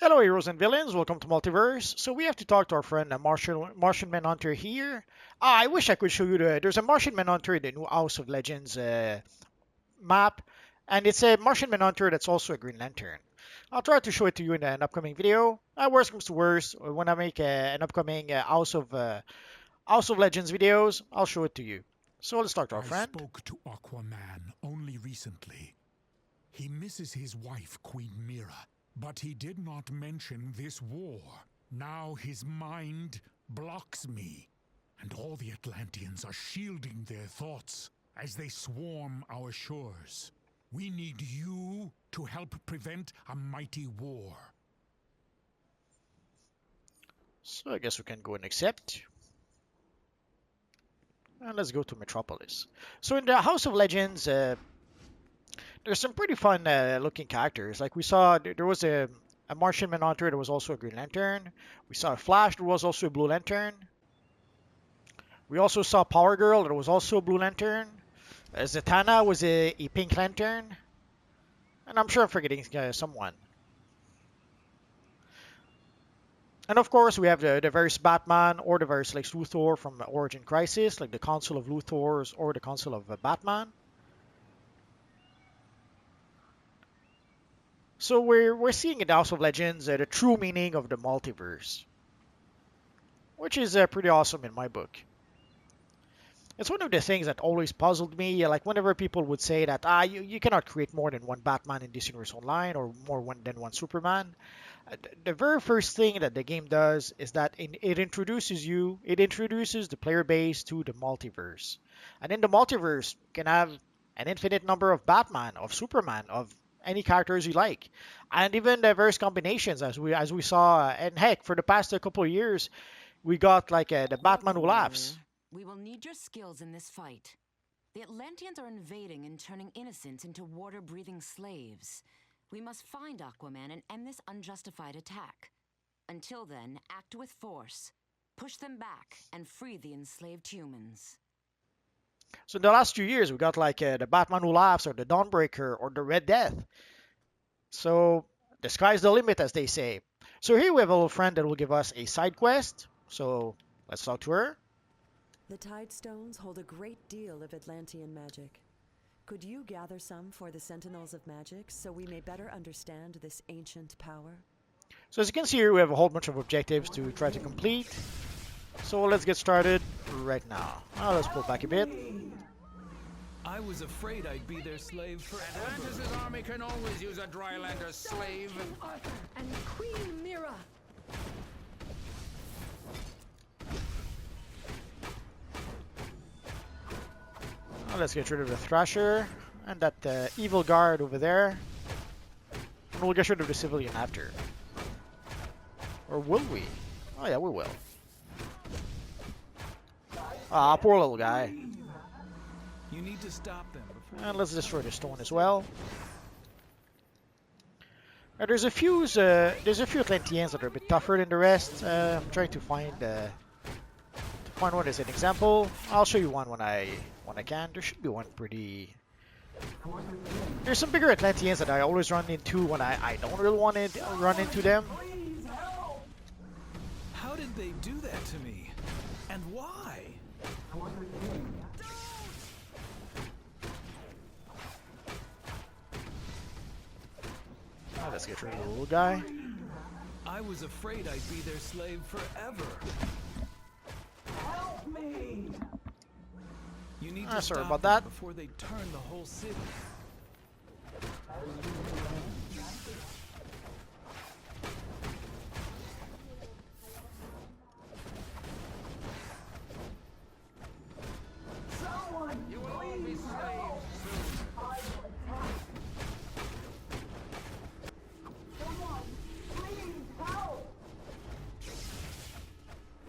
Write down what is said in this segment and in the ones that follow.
Hello, heroes and villains. Welcome to Multiverse. So we have to talk to our friend, Martian Manhunter here. I wish I could show you There's a Martian Manhunter in the new House of Legends map, and it's a Martian Manhunter that's also a Green Lantern. I'll try to show it to you in an upcoming video. Worst comes to worst, when I make an upcoming House of Legends videos, I'll show it to you. So let's talk to our I friend. spoke to Aquaman only recently. He misses his wife, Queen Mira, but he did not mention this war. Now his mind blocks me, and all the Atlanteans are shielding their thoughts as they swarm our shores. We need you to help prevent a mighty war. So I guess we can go and accept. And let's go to Metropolis. So in the House of Legends, there's some pretty fun looking characters. Like we saw, there was a Martian Manhunter that was also a Green Lantern. We saw a Flash that was also a Blue Lantern. We also saw Power Girl that was also a Blue Lantern. Zatanna was a Pink Lantern. And I'm sure I'm forgetting someone. And of course, we have the various Batman or the various Lex Luthor from Origin Crisis, like the Council of Luthors or the Council of Batman. So we're seeing in the House of Legends the true meaning of the multiverse, which is pretty awesome in my book. It's one of the things that always puzzled me. Like whenever people would say that you cannot create more than one Batman in this universe online or than one Superman. The very first thing that the game does is that it introduces the player base to the multiverse, and in the multiverse you can have an infinite number of Batman, of Superman, of any characters you like, and even the various combinations as we saw. And heck, for the past couple of years, we got like the Batman who laughs. We will need your skills in this fight. The Atlanteans are invading and turning innocents into water-breathing slaves. We must find Aquaman and end this unjustified attack. Until then, act with force. Push them back and free the enslaved humans. So in the last few years, we got like the Batman who laughs, or the Dawnbreaker, or the Red Death. So the sky's the limit, as they say. So here we have a little friend that will give us a side quest. So let's talk to her. The Tide Stones hold a great deal of Atlantean magic. Could you gather some for the Sentinels of Magic so we may better understand this ancient power? So as you can see here, we have a whole bunch of objectives to try to complete. So let's get started right now. Let's pull back a bit. I was afraid I'd be their slave forever. Atlantis' army can always use a Drylander slave. And Queen Mira! Let's get rid of the Thrasher and that evil guard over there. And we'll get rid of the civilian after. Or will we? Oh yeah, we will. Ah, poor little guy. You need to stop them before. And let's destroy the stone as well. There's a few Atlanteans that are a bit tougher than the rest. I'm trying to find one as an example. I'll show you one when I can. There should be one pretty. There's some bigger Atlanteans that I always run into when I don't really want to run into them. How did they do that to me? And why? Let's get rid of the little guy. I was afraid I'd be their slave forever. Help me! You need to Sorry stop about them that. before they turn the whole city. Someone, you will all be slaves soon.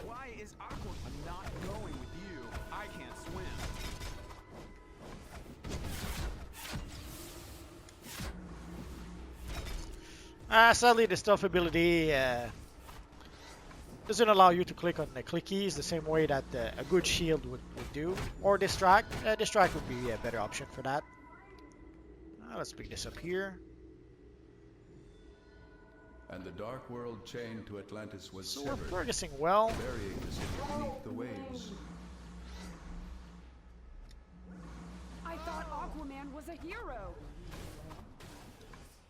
Why is Aquaman not going with you? I can't swim. Sadly, the stealth ability doesn't allow you to click on the click keys the same way that a good shield would do. Or distract. Distract would be a better option for that. Let's pick this up here. and the dark world chained to Atlantis was So we're severed, progressing well. burying the city beneath the waves. I thought Aquaman was a hero.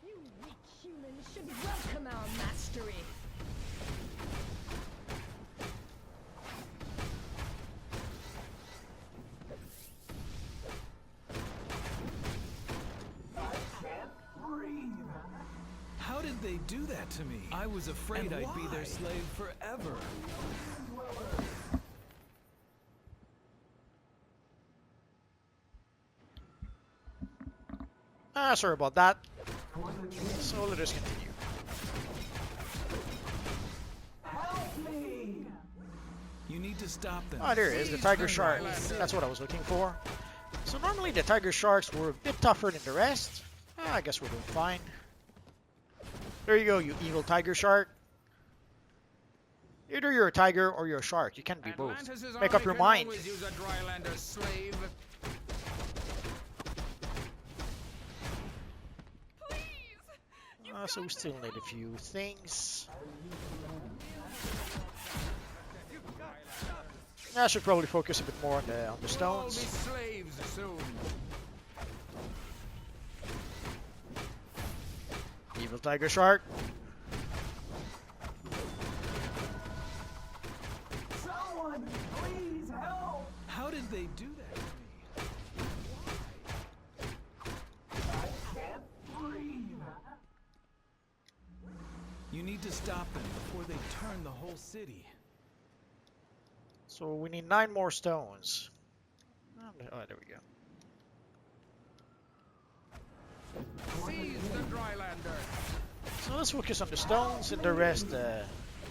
You weak humans should welcome our mastery. How did they do that to me? I was afraid I'd be their slave forever. Sorry about that. So let us continue. You need to stop them. Oh, there it is, the tiger shark. That's what I was looking for. So normally the tiger sharks were a bit tougher than the rest. I guess we're doing fine. There you go, you evil tiger shark. Either you're a tiger or you're a shark. You can't be both. Atlantis' Make up army your can mind. always use a Drylander slave. So we still need a few things. I should probably focus a bit more on the We'll all be stones. slaves soon. Evil tiger shark. Someone, please help! How did they do that to me? I can't breathe. You need to stop them before they turn the whole city. So we need 9 more stones. Oh, there we go. Seize the Drylander. So let's focus on the stones, and the rest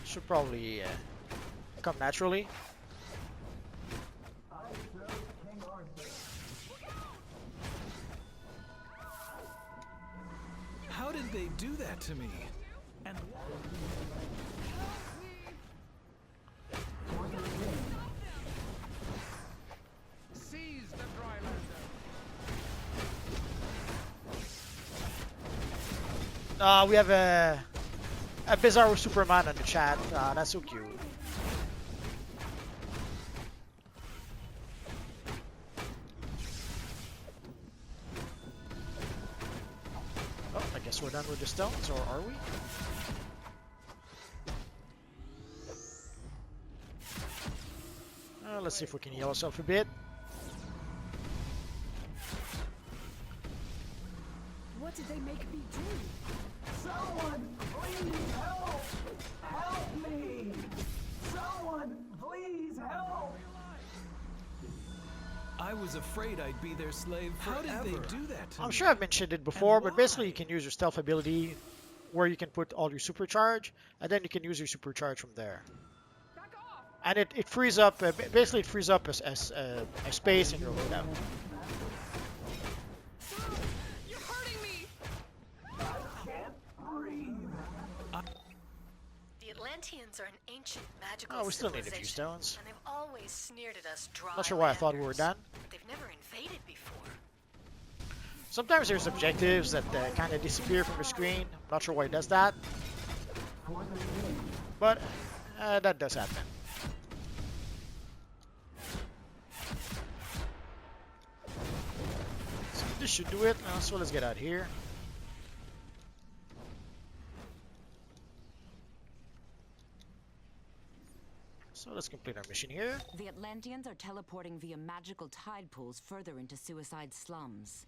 should probably come naturally. How did they do that to me? And seize the Drylander. We have a Bizarro Superman in the chat. That's so cute. Oh, I guess we're done with the stones, or are we? Let's see if we can heal ourselves a bit. What did they make me do? Someone, please help! Help me! Someone, please help! I was afraid I'd be their slave forever. How did they do that to I'm me? sure I've mentioned it before, And but basically you why? can use your stealth ability where you can put all your supercharge, and then you can use your supercharge from there. Back off! And it frees up, basically it frees up a space in your loadout. You're hurting me! The Atlanteans are an ancient magical Oh, we still need a few civilization, stones. and they've always sneered at us dry Not sure why I thought we were landers, done. but they've never invaded before. Sometimes there's objectives that kind of disappear from the screen. I'm not sure why it does that. But that does happen. So this should do it. So let's get out here. So let's complete our mission here. The Atlanteans are teleporting via magical tide pools further into Suicide slums.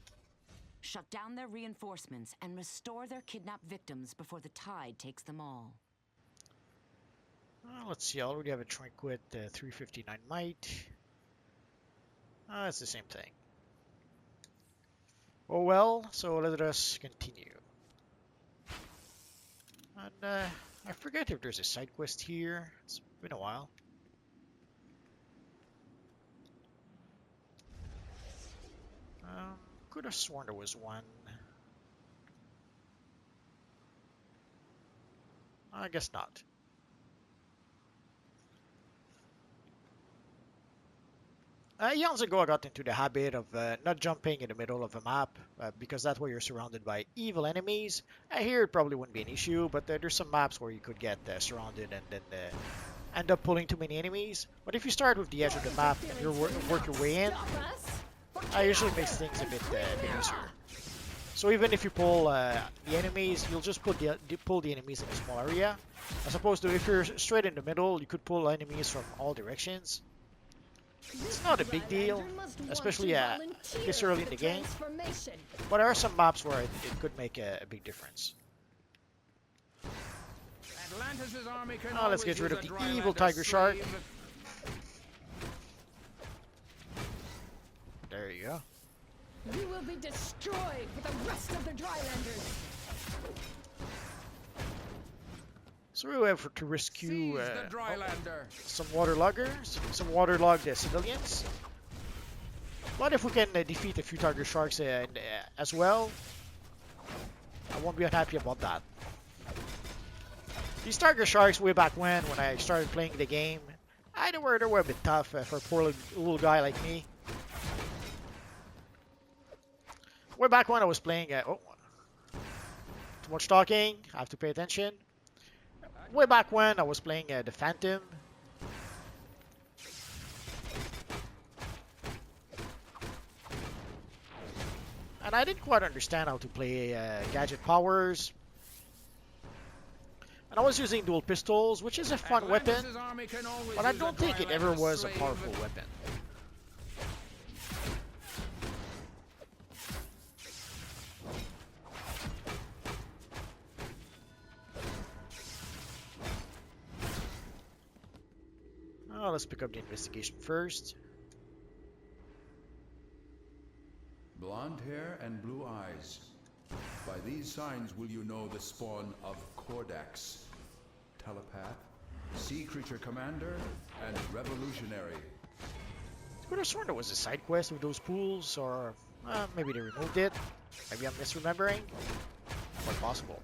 Shut down their reinforcements and restore their kidnapped victims before the tide takes them all. Let's see, I already have a Trinquet 359 might. It's the same thing. Oh well, so let us continue. And I forget if there's a side quest here. It's been a while. Could have sworn there was one. I guess not. Eons ago, I got into the habit of not jumping in the middle of a map because that's where you're surrounded by evil enemies. Here it probably wouldn't be an issue, but there's some maps where you could get surrounded and then end up pulling too many enemies. But if you start with the edge of the map and you work your way in, it usually makes things a bit easier. So even if you pull the enemies, you'll just pull the enemies in a small area. As opposed to if you're straight in the middle, you could pull enemies from all directions. It's not a big deal, especially this early in the game. But there are some maps where it could make a big difference. Now let's get rid of the evil tiger shark. There you go. You will be destroyed with the rest of the Drylanders. So we have to rescue some some waterlogged civilians. But if we can defeat a few tiger sharks as well, I won't be unhappy about that. These tiger sharks way back when I started playing the game, they were a bit tough for a poor little guy like me. Way back when I was playing, too much talking, I have to pay attention. Way back when I was playing the Phantom. And I didn't quite understand how to play gadget powers. And I was using dual pistols, which is a fun weapon, but I don't think it ever was a powerful weapon. Oh, let's pick up the investigation first. Blonde hair and blue eyes. By these signs will you know the spawn of Cordax, telepath, sea creature commander, and revolutionary. I could have sworn there was a side quest with those pools, or maybe they removed it. Maybe I'm misremembering. Quite possible.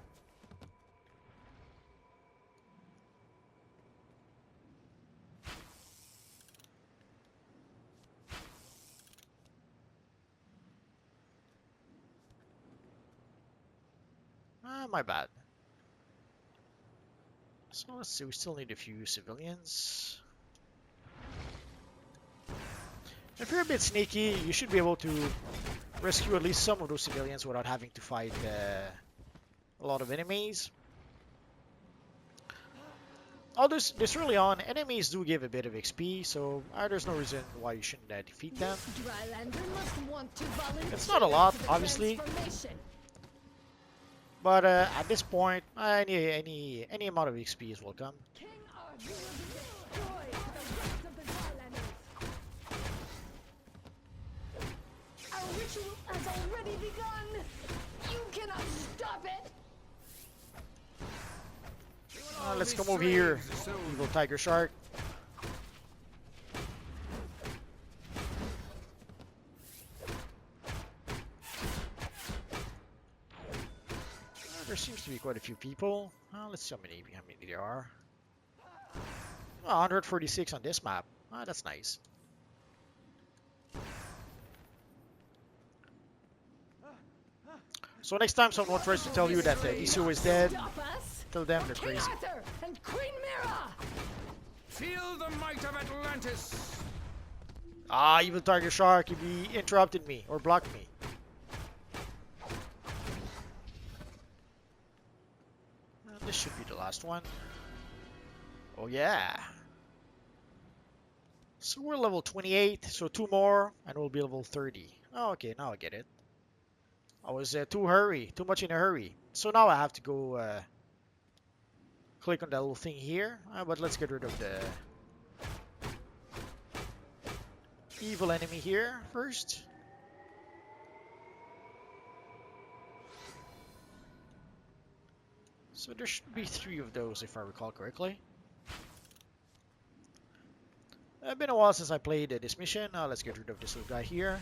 My bad. So let's see, we still need a few civilians. If you're a bit sneaky, you should be able to rescue at least some of those civilians without having to fight a lot of enemies. Although this early on, enemies do give a bit of XP, so there's no reason why you shouldn't defeat them. It's not a lot, obviously. But at this point, any amount of XP is welcome. Our ritual has already begun. You cannot stop it. Let's come over here, evil tiger shark. There seems to be quite a few people. Let's see how many there are. 146 on this map. That's nice. So next time someone tries to tell you that DCUO is dead, tell them they're crazy. And Queen Mira. Feel the might of Atlantis. Evil tiger shark, you interrupted me or blocked me. This should be the last one. Oh yeah. So we're level 28, so 2 more and we'll be level 30. Oh, okay, now I get it. I was too much in a hurry. So now I have to go click on that little thing here. But let's get rid of the evil enemy here first. So there should be 3 of those if I recall correctly. It's been a while since I played this mission. Now let's get rid of this little guy here.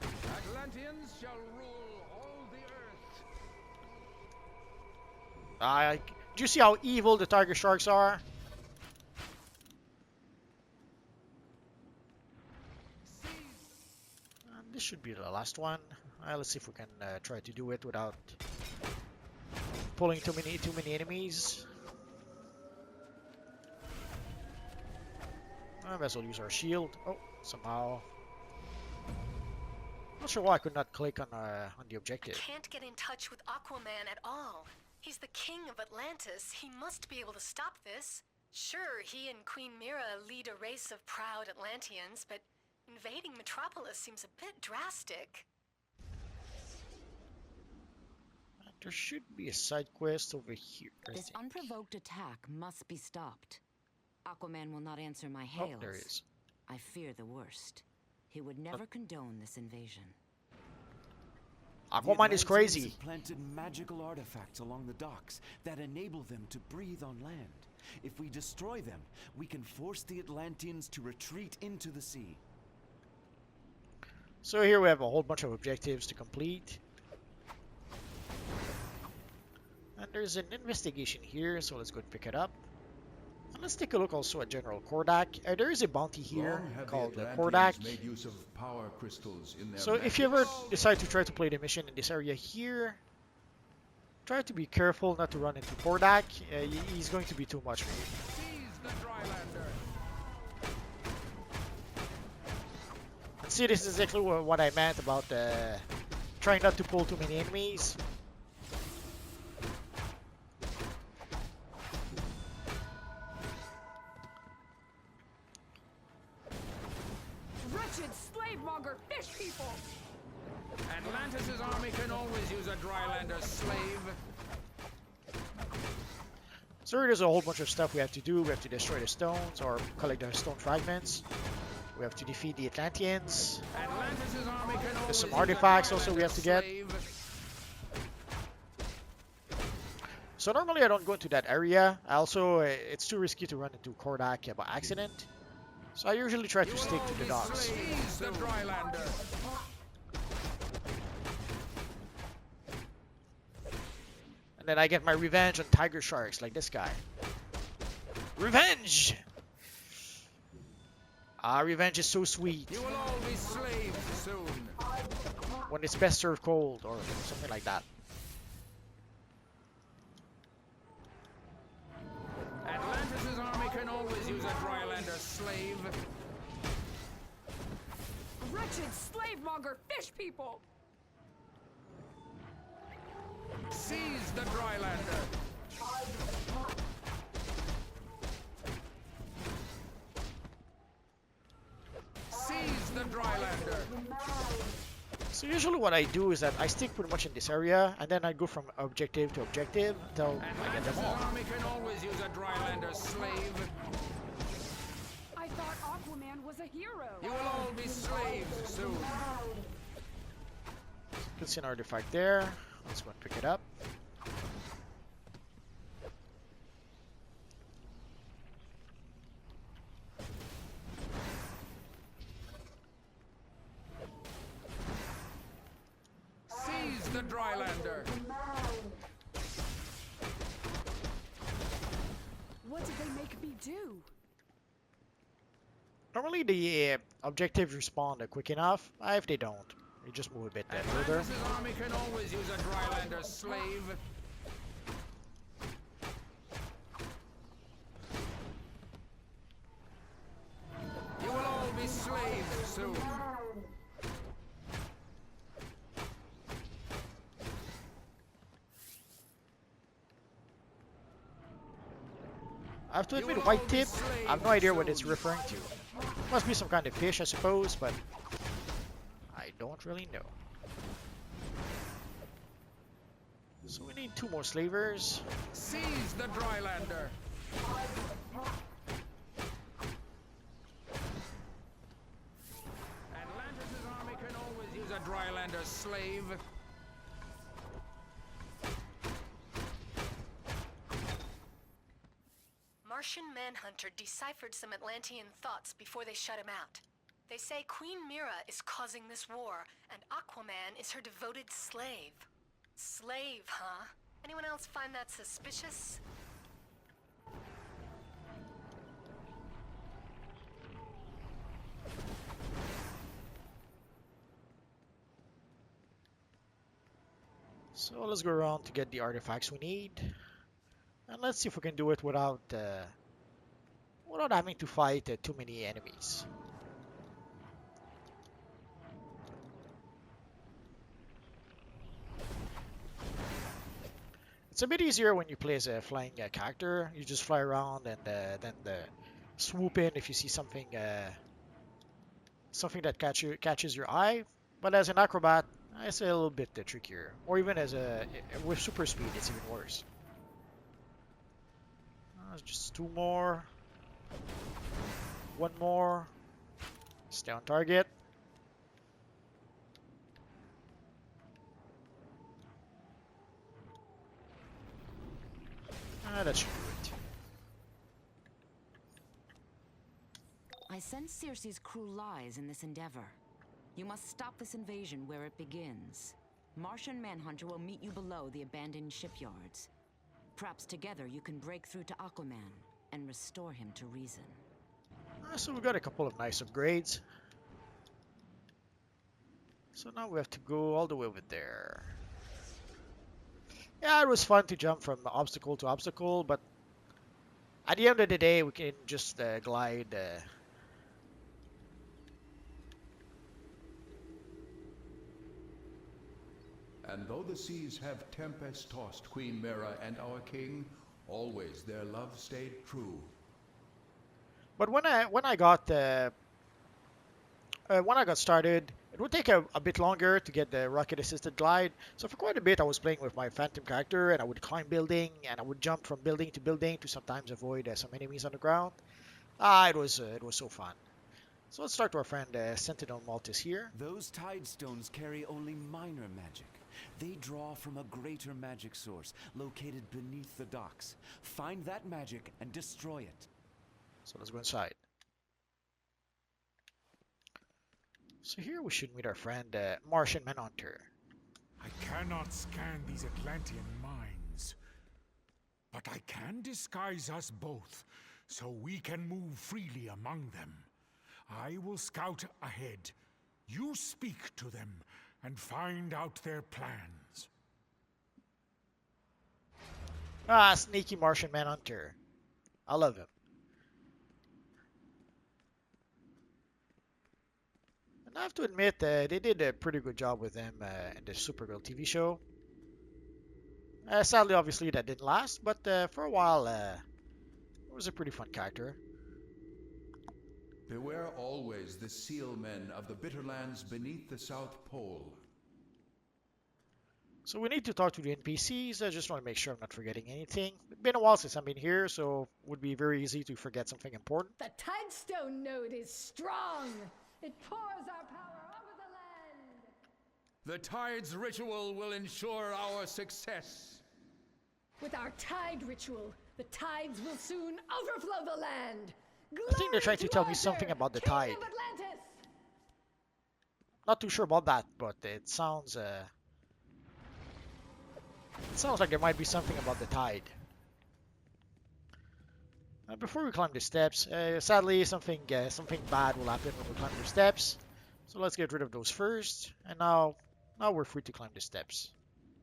Atlanteans shall rule all the earth. Do you see how evil the tiger sharks are? should be the last one. Let's see if we can try to do it without pulling too many enemies. I might as well use our shield. Oh, somehow. Not sure why I could not click on the objective. Can't get in touch with Aquaman at all. He's the king of Atlantis. He must be able to stop this. Sure, he and Queen Mira lead a race of proud Atlanteans, but invading Metropolis seems a bit drastic. There should be a side quest over here. This unprovoked attack must be stopped. Aquaman will not answer my Oh, hails. there he is. I fear the worst. He would never condone this invasion. Aquaman is crazy. have planted magical artifacts along the docks that enable them to breathe on land. If we destroy them, we can force the Atlanteans to retreat into the sea. So here we have a whole bunch of objectives to complete. And there's an investigation here, so let's go and pick it up. And let's take a look also at General Kordak. There is a bounty here Long have called the Kordak. Atlanteans made use of power crystals in their So if you ever decide to try to play the mission in this area here, try to be careful not to run into Kordak. He's going to be too much for you. Seize the Drylander. See, this is exactly what I meant about trying not to pull too many enemies. Wretched slave-monger fish people! Atlantis' army can always use a Drylander slave. So there's a whole bunch of stuff we have to do. We have to destroy the stones or collect the stone fragments. We have to defeat the Atlanteans. Atlantis' army can always some use a artifacts also we have to get. slave. So normally I don't go into that area. Also, it's too risky to run into Kordak by accident. So I usually try to stick to the docks. Seize the Drylander. And then I get my revenge on tiger sharks like this guy. Revenge! Revenge is so sweet. You will all be slaves soon. When it's best served cold or something like that. Atlantis' army can always use a Drylander slave. Wretched slave-monger fish people! Seize the Drylander. Seize the Drylander. So usually what I do is that I stick pretty much in this area and then I go from objective to objective until I get them Atlantis' all. army can always use a Drylander slave. I thought Aquaman was a hero! You will all be slaves soon. You can see an artifact there. Let's go and pick it up. Seize the Drylander. What did they make me do? Normally the objectives respawn quick enough. If they don't, you just move a bit further. Atlantis' army can always use a Drylander slave. You will all be slaves soon. I have to admit, white tip, I have no idea what it's referring to. Must be some kind of fish, I suppose, but I don't really know. So we need 2 more slavers. Seize the Drylander. Atlantis' army can always use a Drylander slave. Martian Manhunter deciphered some Atlantean thoughts before they shut him out. They say Queen Mira is causing this war, and Aquaman is her devoted slave. Slave, huh? Anyone else find that suspicious? So let's go around to get the artifacts we need. And let's see if we can do it without having to fight too many enemies. It's a bit easier when you play as a flying character. You just fly around and then swoop in if you see something something that catches your eye. But as an acrobat, it's a little bit trickier. Or even as with super speed, it's even worse. Just two more. One more. Stay on target. That should do it. I sense Circe's crew lies in this endeavor. You must stop this invasion where it begins. Martian Manhunter will meet you below the abandoned shipyards. Perhaps together you can break through to Aquaman and restore him to reason. So we got a couple of nice upgrades. So now we have to go all the way over there. Yeah, it was fun to jump from obstacle to obstacle, but at the end of the day, we can just glide. And though the seas have tempest-tossed Queen Mira and our king, always their love stayed true. But when I got started, it would take a bit longer to get the rocket-assisted glide. So for quite a bit, I was playing with my phantom character, and I would climb building, and I would jump from building to sometimes avoid some enemies on the ground. It was so fun. So let's start to our friend Sentinel Maltus here. Those tide stones carry only minor magic. They draw from a greater magic source located beneath the docks. Find that magic and destroy it. So let's go inside. So here we should meet our friend Martian Manhunter. I cannot scan these Atlantean mines, but I can disguise us both so we can move freely among them. I will scout ahead. You speak to them and find out their plans. Sneaky Martian Manhunter. I love him. And I have to admit, they did a pretty good job with him in the Supergirl TV show. Sadly, obviously, that didn't last, but for a while, it was a pretty fun character. Beware always the seal men of the bitter lands beneath the South Pole. So we need to talk to the NPCs. I just want to make sure I'm not forgetting anything. It's been a while since I've been here, so it would be very easy to forget something important. The Tidestone node is strong. It pours our power over the land. The Tides ritual will ensure our success. With our tide ritual, the tides will soon overflow the land. I think they're trying to tell me something about the tide. Not too sure about that, but it sounds like there might be something about the tide. Before we climb the steps, sadly something bad will happen when we climb the steps. So let's get rid of those first. And now we're free to climb the steps.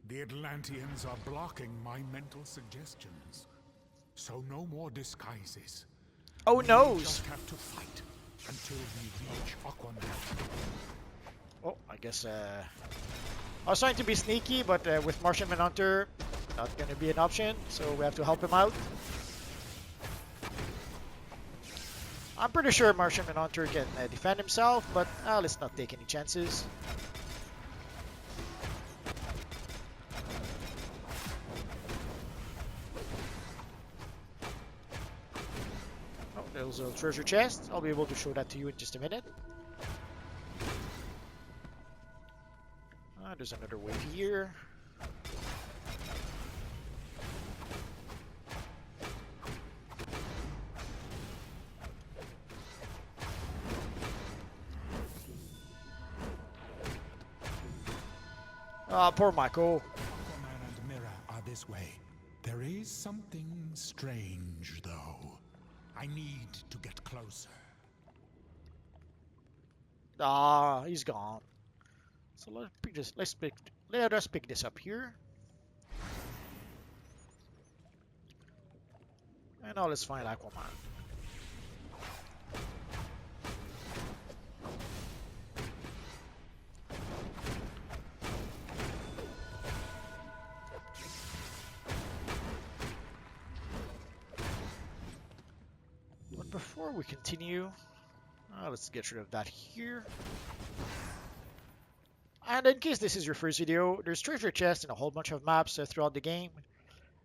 The Atlanteans are blocking my mental suggestions, so no more disguises. Oh no! We just have to fight until we reach Aquaman. Oh, I guess I was trying to be sneaky, but with Martian Manhunter, not gonna be an option, so we have to help him out. I'm pretty sure Martian Manhunter can defend himself, but let's not take any chances. Oh, there's a treasure chest. I'll be able to show that to you in just a minute. There's another wave here. Poor Michael. Aquaman and Mira are this way. There is something strange, though. I need to get closer. He's gone. So let us pick this up here. And now let's find Aquaman. But before we continue, let's get rid of that here. And in case this is your first video, there's treasure chests in a whole bunch of maps throughout the game.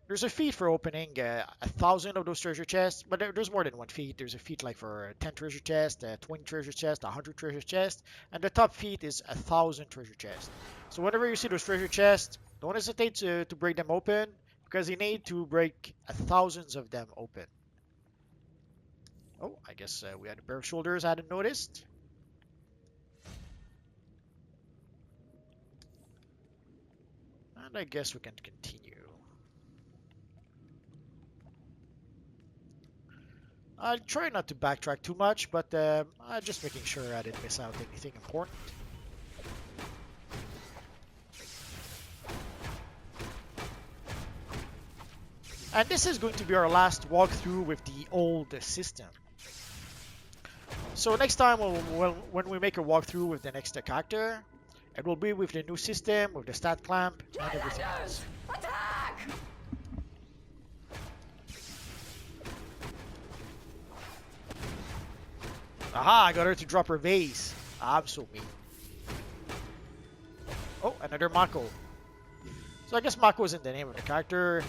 There's a feat for opening 1,000 of those treasure chests, but there's more than one feat. There's a feat like for 10 treasure chests, 20 treasure chests, 100 treasure chests, and the top feat is 1,000 treasure chests. So whenever you see those treasure chests, don't hesitate to break them open, because you need to break thousands of them open. Oh, I guess we had a pair of shoulders I hadn't noticed. And I guess we can continue. I'll try not to backtrack too much, but I'm just making sure I didn't miss out anything important. And this is going to be our last walkthrough with the old system. So next time when we make a walkthrough with the next character, it will be with the new system, with the stat clamp, and everything else. Attack! Aha, I got her to drop her vase. I'm so mean. Oh, another Mako. So I guess Mako isn't the name of the character.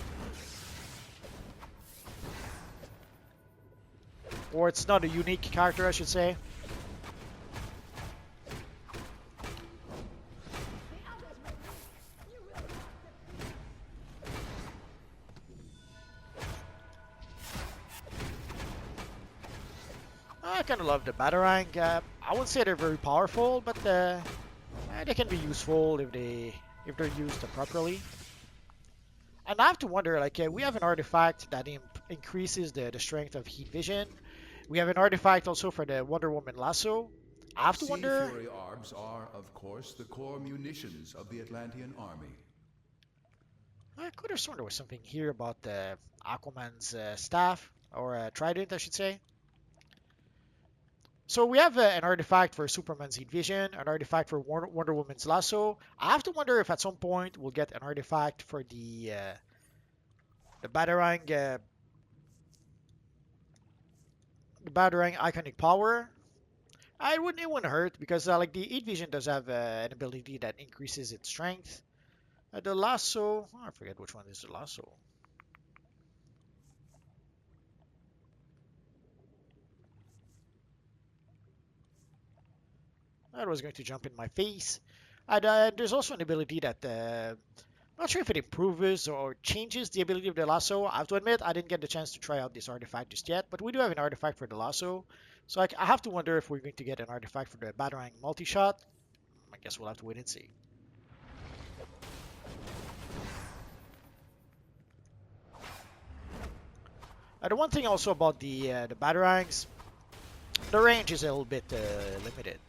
Or it's not a unique character, I should say. I kind of love the Batarang. I wouldn't say they're very powerful, but they can be useful if they're used properly. And I have to wonder, like, we have an artifact that increases the strength of heat vision. We have an artifact also for the Wonder Woman lasso. I have to wonder. Sea Fury Arbs are, of course, the core munitions of the Atlantean army. I could have sworn there was something here about Aquaman's staff, or trident, I should say. So we have an artifact for Superman's heat vision, an artifact for Wonder Woman's lasso. I have to wonder if at some point we'll get an artifact for the Batarang, the Batarang iconic power. It wouldn't hurt because like the heat vision does have an ability that increases its strength. The lasso, I forget which one is the lasso. That was going to jump in my face. And there's also an ability that, I'm not sure if it improves or changes the ability of the lasso. I have to admit, I didn't get the chance to try out this artifact just yet, but we do have an artifact for the lasso. So I have to wonder if we're going to get an artifact for the Batarang multi-shot. I guess we'll have to wait and see. The one thing also about the Batarangs, the range is a little bit limited.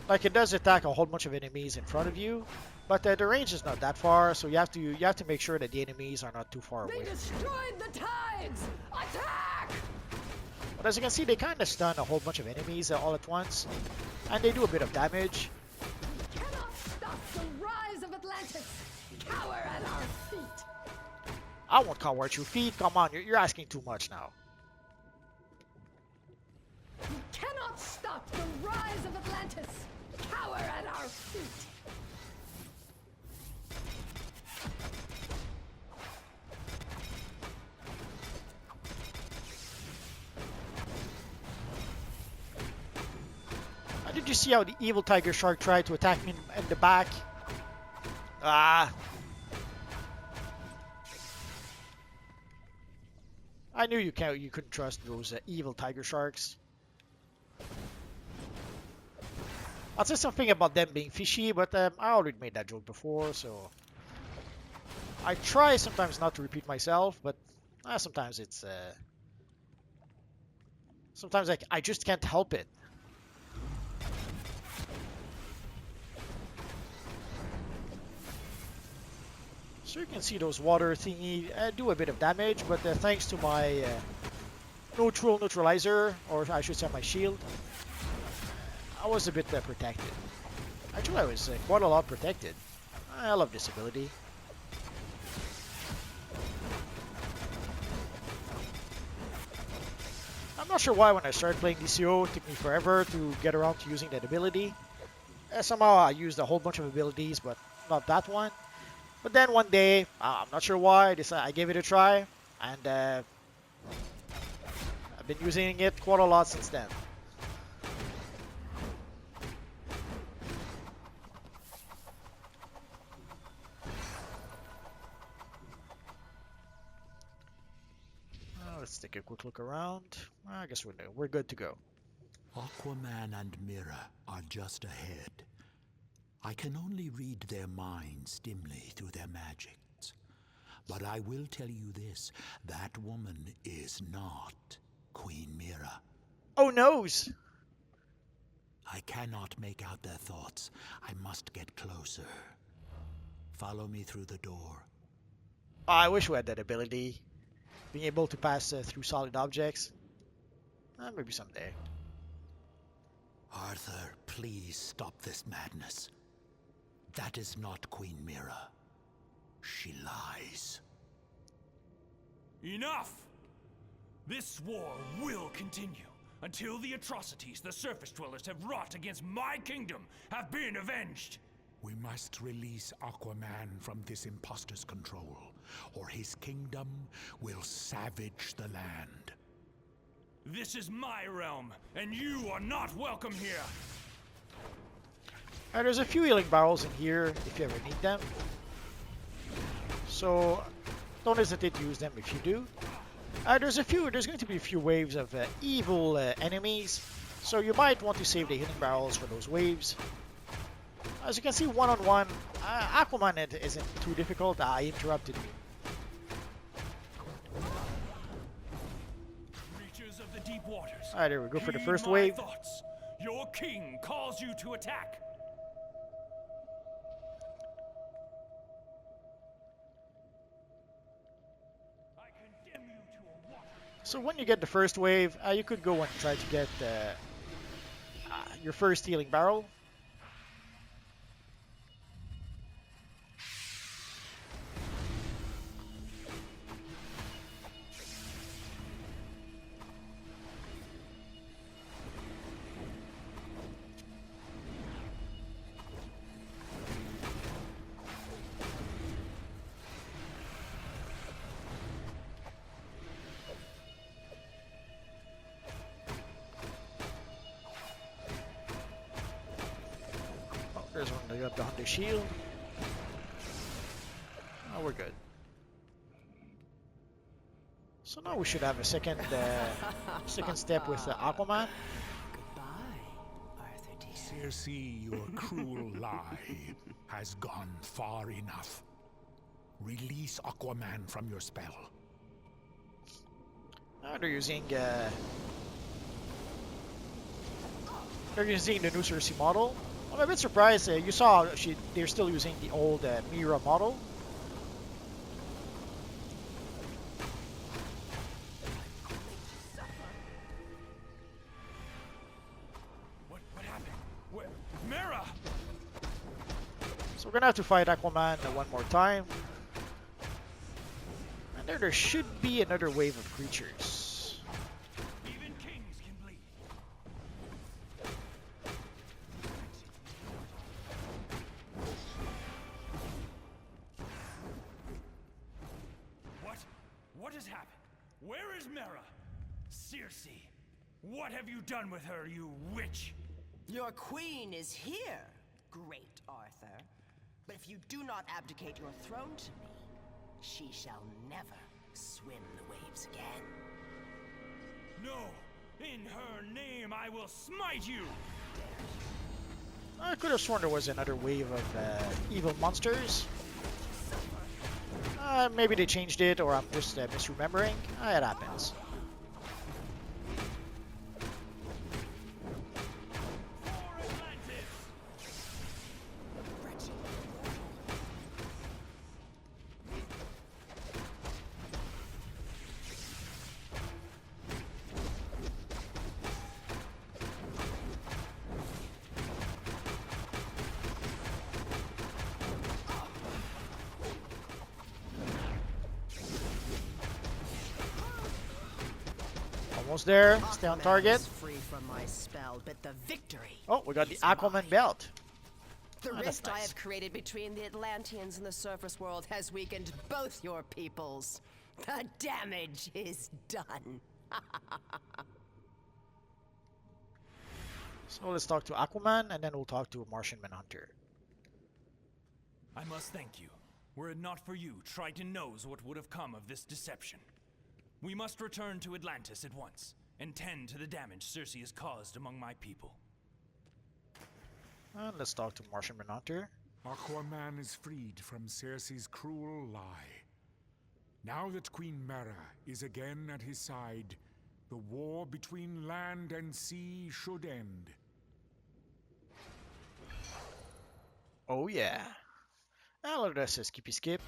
Like it does attack a whole bunch of enemies in front of you, but the range is not that far, so you have to make sure that the enemies are not too far away. They destroyed the tides! Attack! But as you can see, they kind of stun a whole bunch of enemies all at once, and they do a bit of damage. You cannot stop the rise of Atlantis! Cower at our feet! I won't cower at your feet. Come on, you're asking too much now. You cannot stop the rise of Atlantis! Cower at our feet! Did you see how the evil tiger shark tried to attack me in the back? Ah! I knew you couldn't trust those evil tiger sharks. I'll say something about them being fishy, but I already made that joke before, so I try sometimes not to repeat myself, but sometimes it's sometimes I just can't help it. So you can see those water thingy do a bit of damage, but thanks to my neutral neutralizer, or I should say my shield, I was a bit protected. Actually, I was quite a lot protected. I love this ability. I'm not sure why when I started playing DCUO, it took me forever to get around to using that ability. Somehow I used a whole bunch of abilities, but not that one. But then one day, I'm not sure why, I gave it a try, and I've been using it quite a lot since then. Let's take a quick look around. I guess we're good to go. Aquaman and Mira are just ahead. I can only read their minds dimly through their magics. But I will tell you this, that woman is not Queen Mira. Oh, noes! I cannot make out their thoughts. I must get closer. Follow me through the door. I wish we had that ability. Being able to pass through solid objects. Maybe someday. Arthur, please stop this madness. That is not Queen Mira. She lies. Enough! This war will continue until the atrocities the surface dwellers have wrought against my kingdom have been avenged. We must release Aquaman from this imposter's control, or his kingdom will savage the land. This is my realm, and you are not welcome here. There's a few healing barrels in here if you ever need them. So don't hesitate to use them if you do. There's going to be a few waves of evil enemies, so you might want to save the healing barrels for those waves. As you can see, one-on-one, Aquaman isn't too difficult. I interrupted you. Creatures of the deep waters. Alright, there we go for the first my wave. Thoughts. Your king calls you to attack. I condemn you to a water. So when you get the first wave, you could go and try to get your first healing barrel. There's one that got behind the shield. Oh, we're good. So now we should have a second step with Aquaman. Goodbye, Arthur dear. Circe, your cruel lie has gone far enough. Release Aquaman from your spell. They're using the new Circe model. I'm a bit surprised. You saw they're still using the old Mira model. What happened? Where? Mira! So we're gonna have to fight Aquaman one more time. And there should be another wave of creatures. Even kings can bleed. What has happened? Where is Mira? Circe, what have you done with her, you witch? Your queen is here, great Arthur. But if you do not abdicate your throne to me, she shall never swim the waves again. No! In her name, I will smite you! I could have sworn there was another wave of evil monsters. Maybe they changed it, or I'm just misremembering. It happens. Almost there. Stay on Aquaman target. is free from my spell, but the victory Oh, we got the is Aquaman mine. belt. The Oh, that's rift I nice. have created between the Atlanteans and the surface world has weakened both your peoples. The damage is done. So let's talk to Aquaman, and then we'll talk to Martian Manhunter. I must thank you. Were it not for you, Triton knows what would have come of this deception. We must return to Atlantis at once, and tend to the damage Circe has caused among my people. And let's talk to Martian Manhunter. Aquaman is freed from Circe's cruel lie. Now that Queen Mera is again at his side, the war between land and sea should end. Oh yeah. I'll let us skip.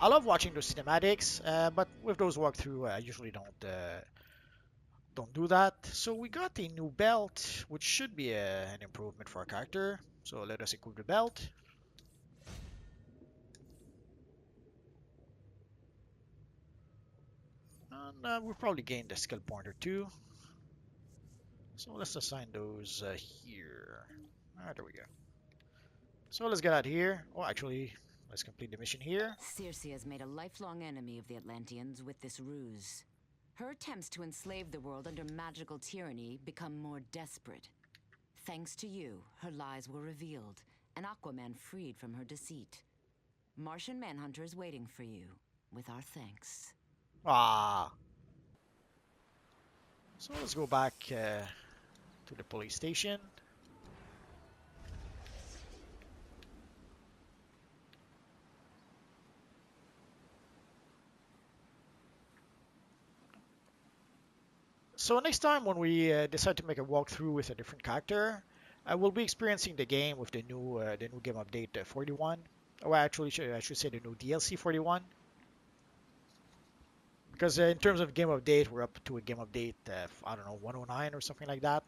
I love watching those cinematics, but with those walkthrough, I usually don't do that. So we got a new belt, which should be an improvement for our character. So let us equip the belt. And we'll probably gain the skill point or two. So let's assign those here. There we go. So let's get out here. Oh, actually, let's complete the mission here. Circe has made a lifelong enemy of the Atlanteans with this ruse. Her attempts to enslave the world under magical tyranny become more desperate. Thanks to you, her lies were revealed, and Aquaman freed from her deceit. Martian Manhunter is waiting for you, with our thanks. Ah. So let's go back to the police station. So next time when we decide to make a walkthrough with a different character, I will be experiencing the game with the new game update 41. Oh, actually, I should say the new DLC 41. Because in terms of game update, we're up to a game update, I don't know, 109 or something like that.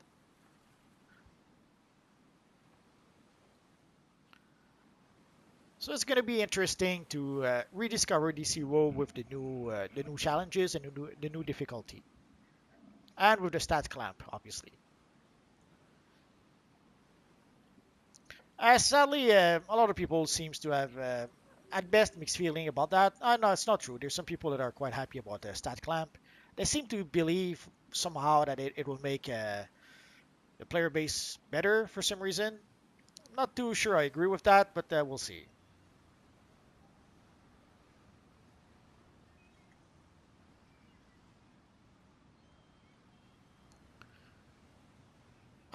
So it's going to be interesting to rediscover DCUO with the new challenges and the new difficulty. And with the stat clamp, obviously. Sadly, a lot of people seems to have, at best, mixed feeling about that. No, it's not true. There's some people that are quite happy about the stat clamp. They seem to believe somehow that it will make the player base better for some reason. Not too sure I agree with that, but we'll see.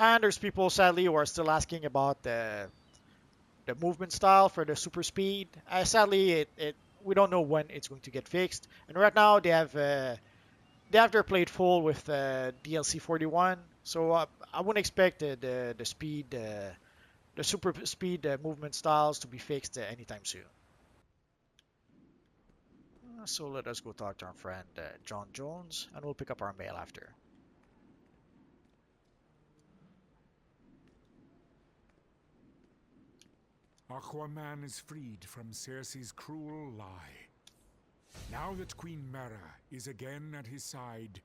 And there's people, sadly, who are still asking about the movement style for the super speed. Sadly, we don't know when it's going to get fixed. And right now they have their plate full with DLC 41. So I wouldn't expect the speed, the super speed movement styles to be fixed anytime soon. So let us go talk to our friend John Jones, and we'll pick up our mail after. Aquaman is freed from Circe's cruel lie. Now that Queen Mera is again at his side,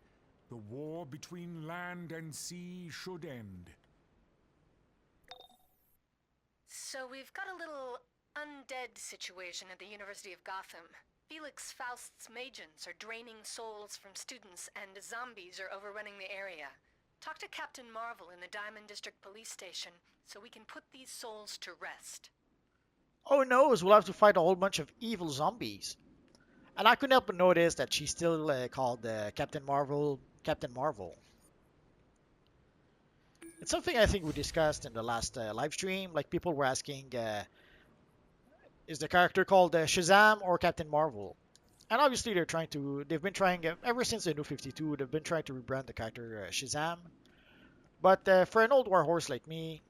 the war between land and sea should end. So we've got a little undead situation at the University of Gotham. Felix Faust's Magians are draining souls from students, and zombies are overrunning the area. Talk to Captain Marvel in the Diamond District Police Station so we can put these souls to rest. Oh no, we'll have to fight a whole bunch of evil zombies. And I couldn't help but notice that she's still called Captain Marvel. Captain Marvel. It's something I think we discussed in the last live stream. Like people were asking, is the character called Shazam or Captain Marvel? And obviously they've been trying ever since the New 52. They've been trying to rebrand the character Shazam. But for an old warhorse like me,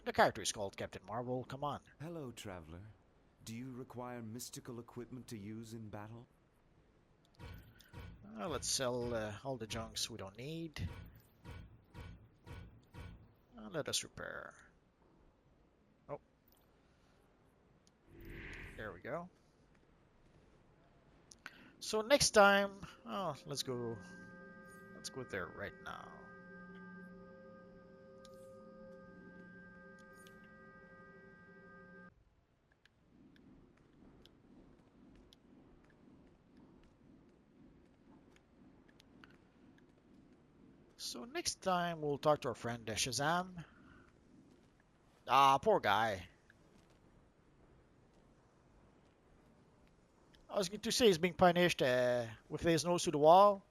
the character is called Captain Marvel. Come on. Hello, traveler. Do you require mystical equipment to use in battle? Let's sell all the junks we don't need. Let us repair. Oh. There we go. So next time, let's go Let's go there right now. So next time we'll talk to our friend Shazam. Ah, poor guy. I was going to say he's being punished with his nose to the wall.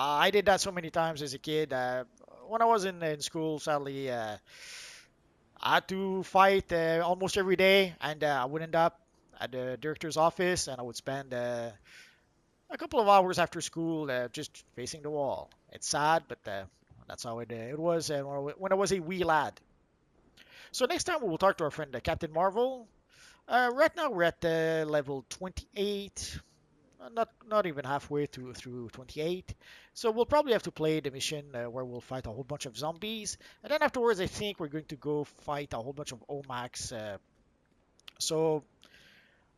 I did that so many times as a kid. When I was in school, sadly, I had to fight almost every day, and I would end up at the director's office, and I would spend a couple of hours after school just facing the wall. It's sad, but that's how it was when I was a wee lad. So next time we'll talk to our friend Captain Marvel. Right now we're at level 28. Not even halfway through 28. So we'll probably have to play the mission where we'll fight a whole bunch of zombies, and then afterwards I think we're going to go fight a whole bunch of Omax. So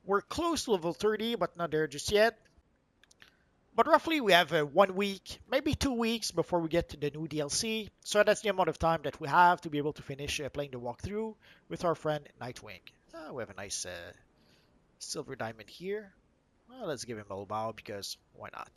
we're close to level 30, but not there just yet. But roughly we have 1 week, maybe 2 weeks before we get to the new DLC. So that's the amount of time that we have to be able to finish playing the walkthrough with our friend Nightwing. We have a nice silver diamond here. Well, let's give him a little bow because why not?